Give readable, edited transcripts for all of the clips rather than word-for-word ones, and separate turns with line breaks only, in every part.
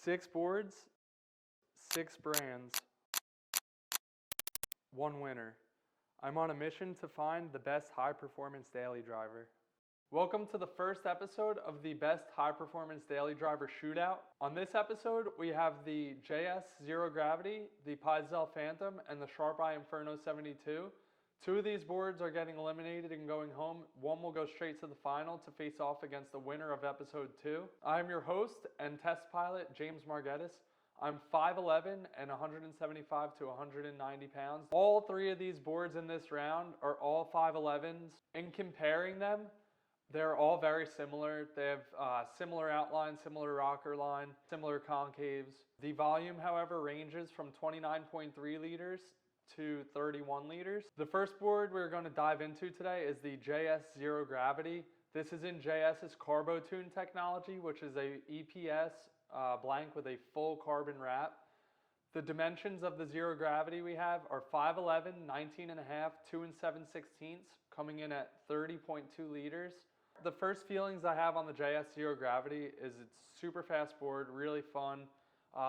6 boards, 6 brands, 1 winner. I'm on a mission to find the best high-performance daily driver. Welcome to the first episode of the Best High-Performance Daily Driver Shootout. On this episode, we have the JS Xero Gravity, the Pyzel Phantom, and the Sharp Eye Inferno 72. 2 of these boards are getting eliminated and going home. 1 will go straight to the final to face off against the winner of episode 2. I'm your host and test pilot, James Margettis. I'm 5'11 and 175 to 190 pounds. All 3 of these boards in this round are all 5'11s. In comparing them, they're all very similar. They have similar outline, similar rocker line, similar concaves. The volume, however, ranges from 29.3 liters to 31 liters. The first board we're going to dive into today is the JS Xero Gravity. This is in JS's CarboTune technology, which is a EPS blank with a full carbon wrap. The dimensions of the Xero Gravity we have are 5'11", 19.5, 2 7/16, coming in at 30.2 liters. The first feelings I have on the JS Xero Gravity is it's super fast board, really fun.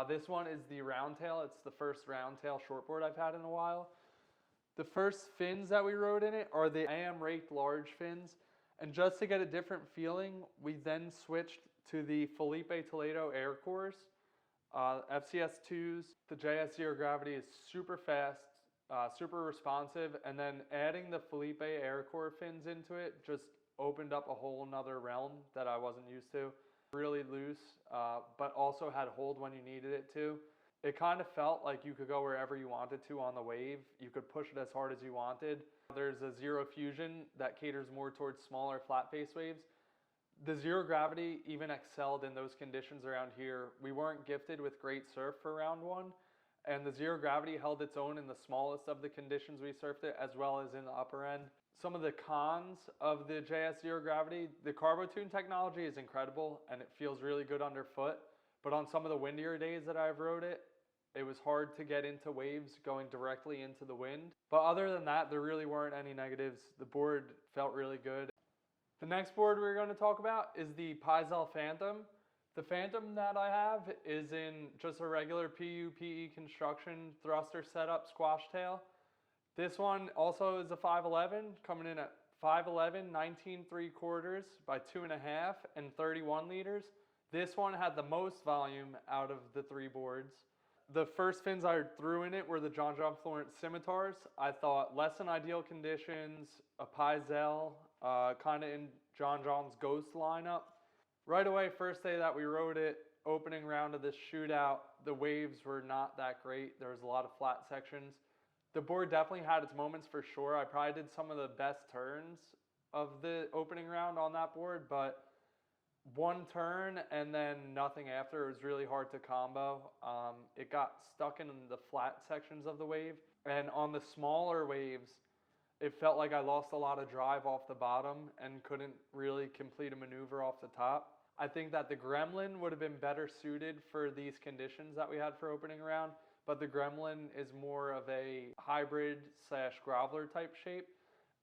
This one is the roundtail. It's the first roundtail shortboard I've had in a while. The first fins that we rode in it are the AM raked large fins. And just to get a different feeling, we then switched to the Felipe Toledo air cores, FCS2s. The JS Xero Gravity is super fast, super responsive. And then adding the Felipe air core fins into it just opened up a whole nother realm that I wasn't used to. Really loose, but also had hold when you needed it to. It kind of felt like you could go wherever you wanted to on the wave. You could push it as hard as you wanted. There's a Xero Fusion that caters more towards smaller flat face waves. The Xero Gravity even excelled in those conditions around here. We weren't gifted with great surf for round 1, and the Xero Gravity held its own in the smallest of the conditions we surfed it, as well as in the upper end. Some of the cons of the JS Xero Gravity, the CarboTune technology is incredible and it feels really good underfoot, but on some of the windier days that I've rode it, it was hard to get into waves going directly into the wind. But other than that, there really weren't any negatives. The board felt really good. The next board we're going to talk about is the Pyzel Phantom. The Phantom that I have is in just a regular PU-PE construction thruster setup squash tail. This one also is a 5'11", coming in at 5'11", 19.75 by 2.5 and 31 liters. This one had the most volume out of the 3 boards. The first fins I threw in it were the John Florence Scimitars. I thought less than ideal conditions, a Pyzel, kind of in John's Ghost lineup. Right away, first day that we rode it, opening round of this shootout, the waves were not that great. There was a lot of flat sections. The board definitely had its moments for sure. I probably did some of the best turns of the opening round on that board, but 1 turn and then nothing after. It was really hard to combo. It got stuck in the flat sections of the wave, and on the smaller waves, it felt like I lost a lot of drive off the bottom and couldn't really complete a maneuver off the top. I think that the Gremlin would have been better suited for these conditions that we had for opening round, but the Gremlin is more of a hybrid / groveler type shape.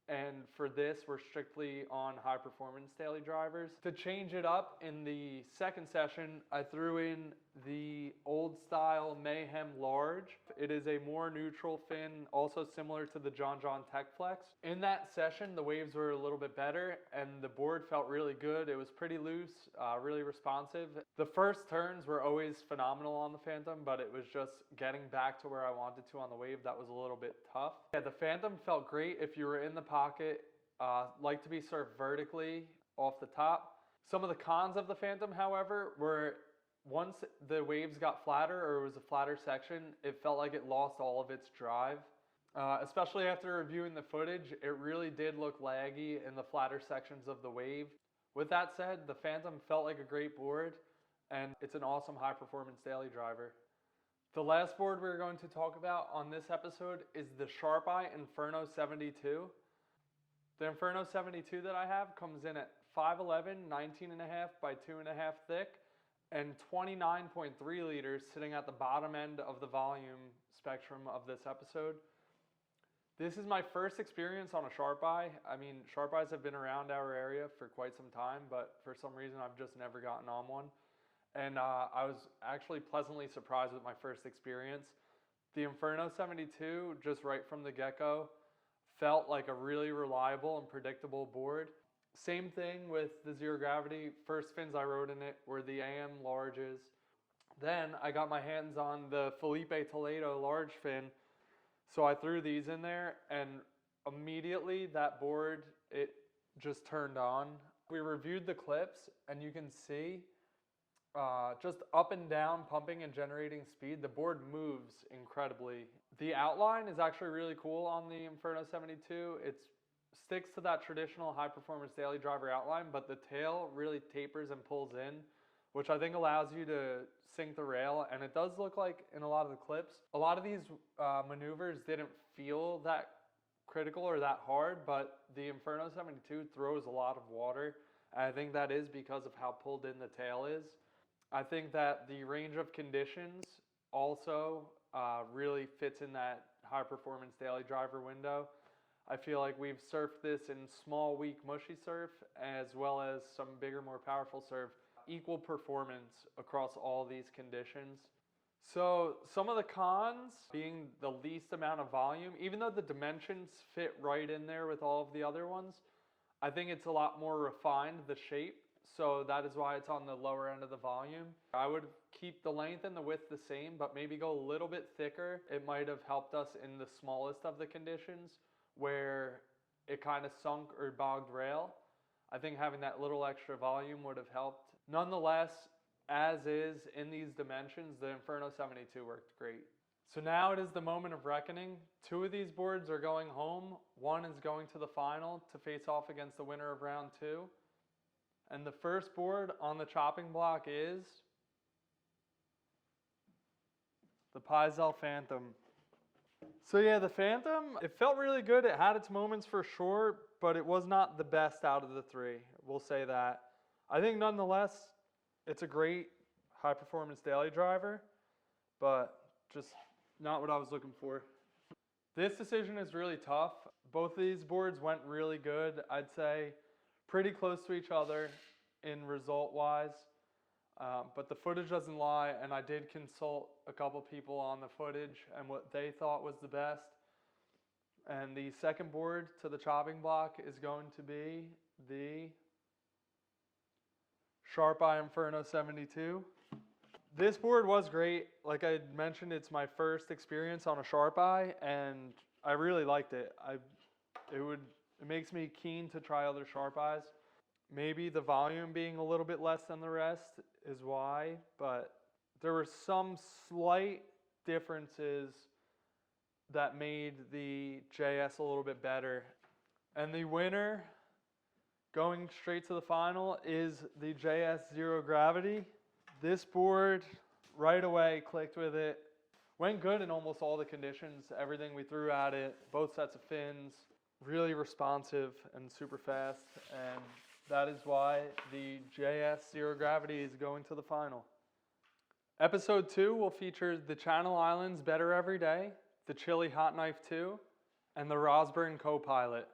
And for this, we're strictly on high performance daily drivers. To change it up, in the second session, I threw in the old style Mayhem Large. It is a more neutral fin, also similar to the John Tech Flex. In that session, the waves were a little bit better and the board felt really good. It was pretty loose, really responsive. The first turns were always phenomenal on the Phantom, but it was just getting back to where I wanted to on the wave that was a little bit tough. Yeah, the Phantom felt great if you were in the pocket, like to be surfed vertically off the top. Some of the cons of the Phantom, however, were once the waves got flatter or it was a flatter section, it felt like it lost all of its drive. Especially after reviewing the footage, it really did look laggy in the flatter sections of the wave. With that said, the Phantom felt like a great board and it's an awesome high performance daily driver. The last board we're going to talk about on this episode is the Sharp Eye Inferno 72. The Inferno 72 that I have comes in at 5'11", 19.5 by 2.5 thick, and 29.3 liters, sitting at the bottom end of the volume spectrum of this episode. This is my first experience on a Sharp Eye. I mean, Sharp Eyes have been around our area for quite some time, but for some reason I've just never gotten on one. and I was actually pleasantly surprised with my first experience. The Inferno 72, just right from the get-go, felt like a really reliable and predictable board. Same thing with the Xero Gravity. First fins I rode in it were the AM larges. Then I got my hands on the Felipe Toledo large fin, so I threw these in there, and immediately that board, it just turned on. We reviewed the clips, and you can see just up and down pumping and generating speed. The board moves incredibly. The outline is actually really cool on the Inferno 72. It sticks to that traditional high performance daily driver outline, but the tail really tapers and pulls in, which I think allows you to sink the rail. And it does look like in a lot of the clips, a lot of these maneuvers didn't feel that critical or that hard, but the Inferno 72 throws a lot of water. And I think that is because of how pulled in the tail is. I think that the range of conditions also really fits in that high performance daily driver window. I feel like we've surfed this in small, weak, mushy surf, as well as some bigger, more powerful surf. Equal performance across all these conditions. So some of the cons being the least amount of volume, even though the dimensions fit right in there with all of the other ones, I think it's a lot more refined, the shape. So that is why it's on the lower end of the volume. I would keep the length and the width the same, but maybe go a little bit thicker. It might have helped us in the smallest of the conditions where it kind of sunk or bogged rail. I think having that little extra volume would have helped. Nonetheless, as is in these dimensions, the Inferno 72 worked great. So now it is the moment of reckoning. 2 of these boards are going home. 1 is going to the final to face off against the winner of round 2. And the first board on the chopping block is the Pyzel Phantom. So yeah, the Phantom, it felt really good. It had its moments for sure, but it was not the best out of the 3. We'll say that. I think nonetheless, it's a great high performance daily driver, but just not what I was looking for. This decision is really tough. Both of these boards went really good. I'd say pretty close to each other in result wise, but the footage doesn't lie, and I did consult a couple people on the footage and what they thought was the best. And the second board to the chopping block is going to be the Sharp Eye Inferno 72. This board was great. Like I mentioned, it's my first experience on a Sharp Eye, and I really liked it. It makes me keen to try other Sharp Eyes. Maybe the volume being a little bit less than the rest is why, but there were some slight differences that made the JS a little bit better. And the winner, going straight to the final, is the JS Xero Gravity. This board, right away, clicked with it. Went good in almost all the conditions. Everything we threw at it, both sets of fins, really responsive and super fast. And that is why the JS Xero Gravity is going to the final. Episode 2 will feature the Channel Islands Better Every Day, the Chilli Hot Knife 2, and the Rozbern CoPilot.